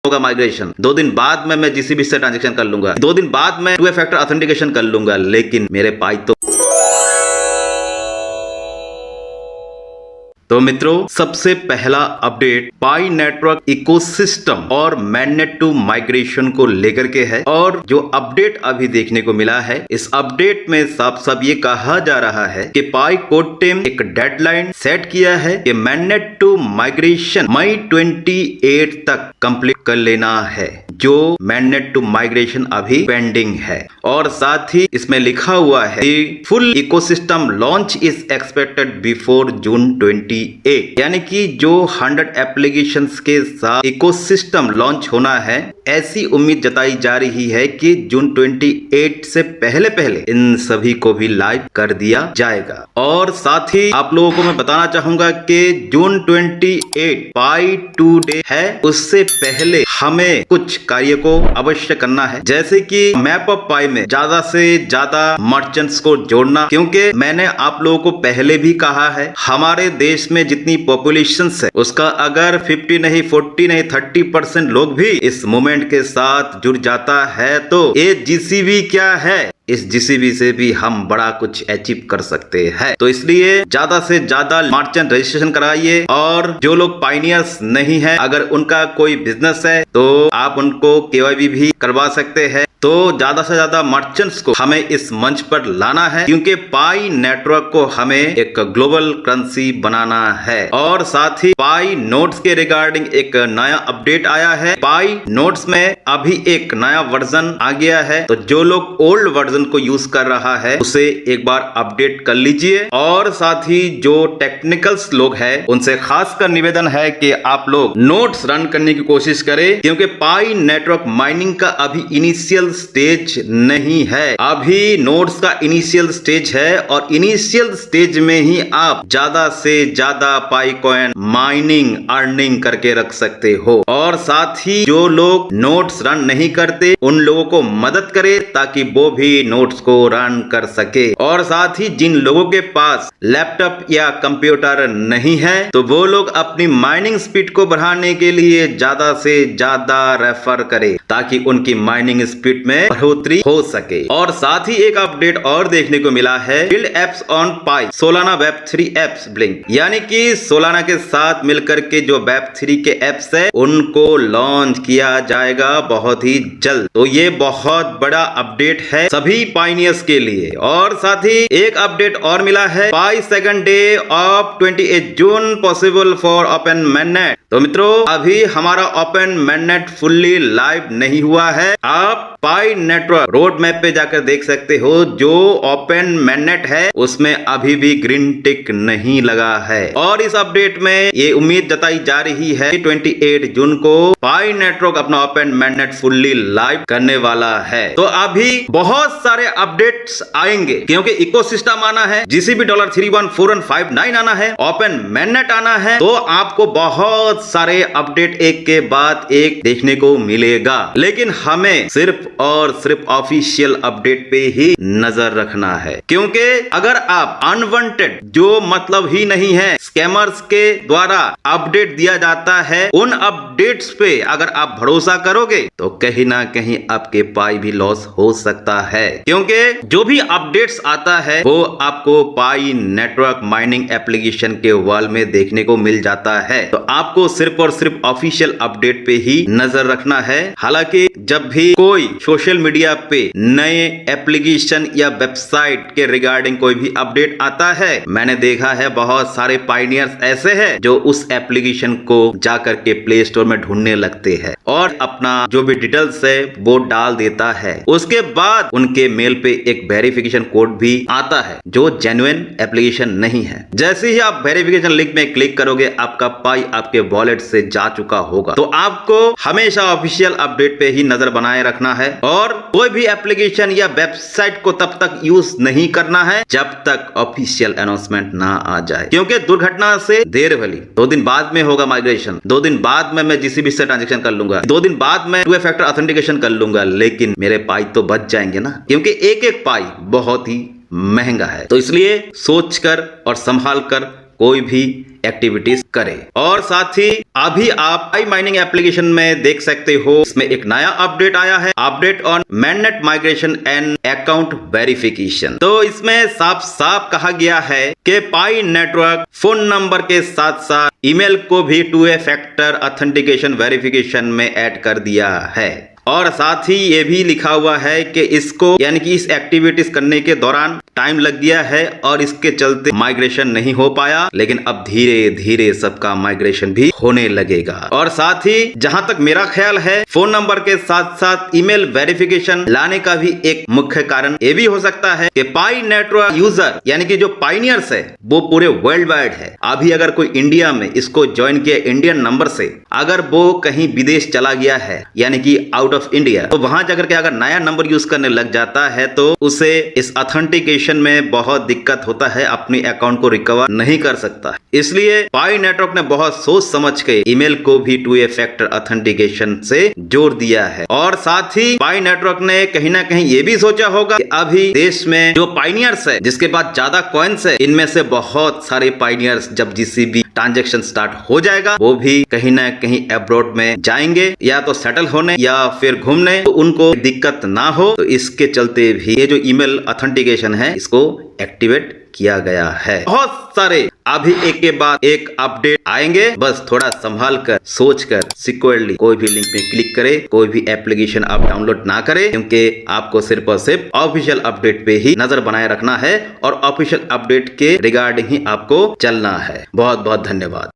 होगा माइग्रेशन, 2 दिन बाद में मैं जीसीबी से ट्रांजेक्शन कर लूंगा, 2 दिन बाद में 2 फैक्टर ऑथेंटिकेशन कर लूंगा, लेकिन मेरे पाई तो मित्रों, सबसे पहला अपडेट पाई नेटवर्क इकोसिस्टम और मैननेट टू माइग्रेशन को लेकर के है। और जो अपडेट अभी देखने को मिला है, इस अपडेट में साफ साफ ये कहा जा रहा है कि पाई कोड टीम एक डेडलाइन सेट किया है कि मैननेट टू माइग्रेशन मई 28 तक कंप्लीट कर लेना है, जो मैननेट टू माइग्रेशन अभी पेंडिंग है। और साथ ही इसमें लिखा हुआ है full ecosystem launch is expected before June 28, यानी कि जो 100 एप्लीकेशंस के साथ इकोसिस्टम लॉन्च होना है, ऐसी उम्मीद जताई जा रही है कि जून 28 से पहले पहले इन सभी को भी लाइव कर दिया जाएगा। और साथ ही आप लोगों को मैं बताना चाहूंगा कि जून 28 पाई 2 डे है, उससे पहले हमें कुछ कार्य को अवश्य करना है, जैसे कि मैप ऑफ पाई में ज्यादा से ज्यादा मर्चेंट्स को जोड़ना, क्योंकि मैंने आप लोगों को पहले भी कहा है, हमारे देश में जितनी पॉपुलेशन है उसका अगर 50 नहीं 40 नहीं 30% लोग भी इस मूवमेंट के साथ जुड़ जाता है तो ये जीसीबी क्या है, इस जीसीबी से भी हम बड़ा कुछ अचीव कर सकते हैं। तो इसलिए ज्यादा से ज्यादा मर्चेंट रजिस्ट्रेशन कराइए। और जो लोग पाइनियर्स नहीं है, अगर उनका कोई बिजनेस है तो आप उनको केवाईबी भी करवा सकते हैं। तो ज्यादा से ज्यादा मर्चेंट्स को हमें इस मंच पर लाना है, क्योंकि पाई नेटवर्क को हमें एक ग्लोबल करेंसी बनाना है। और साथ ही पाई नोड्स के रिगार्डिंग एक नया अपडेट आया है। पाई नोड्स में अभी एक नया वर्जन आ गया है, तो जो लोग ओल्ड वर्जन को यूज कर रहा है उसे एक बार अपडेट कर लीजिए। और साथ ही जो टेक्निकल्स लोग हैं उनसे खासकर निवेदन है कि आप लोग नोड्स रन करने की कोशिश करें, क्योंकि पाई नेटवर्क माइनिंग का अभी इनिशियल स्टेज नहीं है, अभी नोड्स का इनिशियल स्टेज है। और इनिशियल स्टेज में ही आप ज्यादा से ज्यादा पाई कॉइन माइनिंग अर्निंग करके रख सकते हो। और साथ ही जो लोग नोड्स रन नहीं करते उन लोगों को मदद करे ताकि वो भी नोड्स को रन कर सके। और साथ ही जिन लोगों के पास लैपटॉप या कंप्यूटर नहीं है तो वो लोग अपनी माइनिंग स्पीड को बढ़ाने के लिए ज्यादा से ज्यादा रेफर करें ताकि उनकी माइनिंग स्पीड में बढ़ोतरी हो सके। और साथ ही एक अपडेट और देखने को मिला है, build apps on pi Solana Web3 apps blink, यानी कि सोलाना के साथ मिलकर के जो वेब3 के एप्स है उनको लॉन्च किया जाएगा बहुत ही जल्द। तो ये बहुत बड़ा अपडेट है सभी पाइनियर्स के लिए। और साथ ही एक अपडेट और मिला है, Pi second day of 28 June possible for open mainnet. तो मित्रों, अभी हमारा ओपन मैननेट फुल्ली लाइव नहीं हुआ है। आप पाई नेटवर्क रोड मैप पे जाकर देख सकते हो, जो ओपन मैननेट है उसमें अभी भी ग्रीन टिक नहीं लगा है। और इस अपडेट में ये उम्मीद जताई जा रही है कि 28 जून को पाई नेटवर्क अपना ओपन मैननेट फुल्ली लाइव करने वाला है। तो अभी बहुत सारे अपडेट्स आएंगे, क्योंकि इकोसिस्टम आना है, जीसीबी $31459 आना है, ओपन मैननेट आना है। तो आपको बहुत सारे अपडेट एक के बाद एक देखने को मिलेगा, लेकिन हमें सिर्फ और सिर्फ ऑफिशियल अपडेट पे ही नजर रखना है। क्योंकि अगर आप अनवांटेड जो मतलब ही नहीं है स्कैमर्स के द्वारा अपडेट दिया जाता है, उन अपडेट्स पे अगर आप भरोसा करोगे तो कहीं ना कहीं आपके पाई भी लॉस हो सकता है। क्योंकि जो भी अपडेट्स आता है वो आपको पाई नेटवर्क माइनिंग एप्लीकेशन के वॉल में देखने को मिल जाता है। तो आपको सिर्फ और सिर्फ ऑफिशियल अपडेट पे ही नजर रखना है। हालांकि जब भी कोई सोशल मीडिया पे नए एप्लीकेशन या वेबसाइट के रिगार्डिंग कोई भी अपडेट आता है, मैंने देखा है बहुत सारे पाइनियर्स ऐसे हैं जो उस एप्लीकेशन को जाकर के प्ले स्टोर में ढूंढने लगते हैं और अपना जो भी डिटेल्स है वो डाल देता है। उसके बाद उनके मेल पे एक वेरिफिकेशन कोड भी आता है जो जेन्युइन एप्लीकेशन नहीं है। जैसे ही आप वेरिफिकेशन लिंक में क्लिक करोगे, आपका पाई आपके वॉलेट से जा चुका होगा। तो आपको हमेशा ऑफिशियल अपडेट पे ही नजर बनाए रखना है और कोई भी एप्लीकेशन या वेबसाइट को तब तक यूज नहीं करना है जब तक ऑफिशियल अनाउंसमेंट ना आ जाए, क्योंकि दुर्घटना से देर भली। 2 दिन बाद में होगा माइग्रेशन, 2 दिन बाद में मैं जीसीबी से ट्रांजेक्शन कर लूंगा, 2 दिन बाद में 2 फैक्टर ऑथेंटिकेशन कर लूंगा, लेकिन मेरे पाई तो बच जाएंगे ना, क्योंकि एक एक पाई बहुत ही महंगा है। तो इसलिए सोच कर और संभाल कर कोई भी एक्टिविटीज करे। और साथ ही अभी आप पाई माइनिंग एप्लीकेशन में देख सकते हो, इसमें एक नया अपडेट आया है, update on mainnet migration and account verification. तो इसमें साफ साफ कहा गया है कि पाई नेटवर्क फोन नंबर के साथ साथ ईमेल को भी 2 फैक्टर ऑथेंटिकेशन वेरिफिकेशन में ऐड कर दिया है। और साथ ही ये भी लिखा हुआ है कि इसको यानी कि इस एक्टिविटीज करने के दौरान टाइम लग गया है और इसके चलते माइग्रेशन नहीं हो पाया, लेकिन अब धीरे धीरे सबका माइग्रेशन भी होने लगेगा। और साथ ही जहां तक मेरा ख्याल है, फोन नंबर के साथ साथ ईमेल वेरिफिकेशन लाने का भी एक मुख्य कारण ये भी हो सकता है कि पाई नेटवर्क यूजर यानी कि जो पाइनियर्स है वो पूरे वर्ल्ड वाइड है। अभी अगर कोई इंडिया में इसको ज्वाइन किया इंडियन नंबर से, अगर वो कहीं विदेश चला गया है यानी कि आउट ऑफ इंडिया, तो वहां जाकर के अगर नया नंबर यूज करने लग जाता है तो उसे इस ऑथेंटिकेशन में बहुत दिक्कत होता है, अपने अकाउंट को रिकवर नहीं कर सकता। इसलिए पाई नेटवर्क ने बहुत सोच समझ के ईमेल को भी 2 फैक्टर ऑथेंटिकेशन से जोड़ दिया है। और साथ ही पाई नेटवर्क ने कहीं ना कहीं ये भी सोचा होगा कि अभी देश में जो पाइनियर्स है, जिसके पास ज्यादा कॉइन्स है, इनमें से बहुत सारे पाइनियर्स जब जीसीबी ट्रांजैक्शन स्टार्ट हो जाएगा, वो भी कहीं ना कहीं अब्रॉड में जाएंगे, या तो सेटल होने या फिर घूमने, तो उनको दिक्कत ना हो। तो इसके चलते भी ये जो ईमेल ऑथेंटिकेशन है इसको एक्टिवेट किया गया है। बहुत सारे अभी एक के बाद एक अपडेट आएंगे, बस थोड़ा संभाल कर, सोच कर, सिक्योरली कोई भी लिंक में क्लिक करे, कोई भी एप्लीकेशन आप डाउनलोड ना करें, क्योंकि आपको सिर्फ और सिर्फ ऑफिशियल अपडेट पे ही नजर बनाए रखना है और ऑफिशियल अपडेट के रिगार्डिंग ही आपको चलना है। बहुत बहुत धन्यवाद।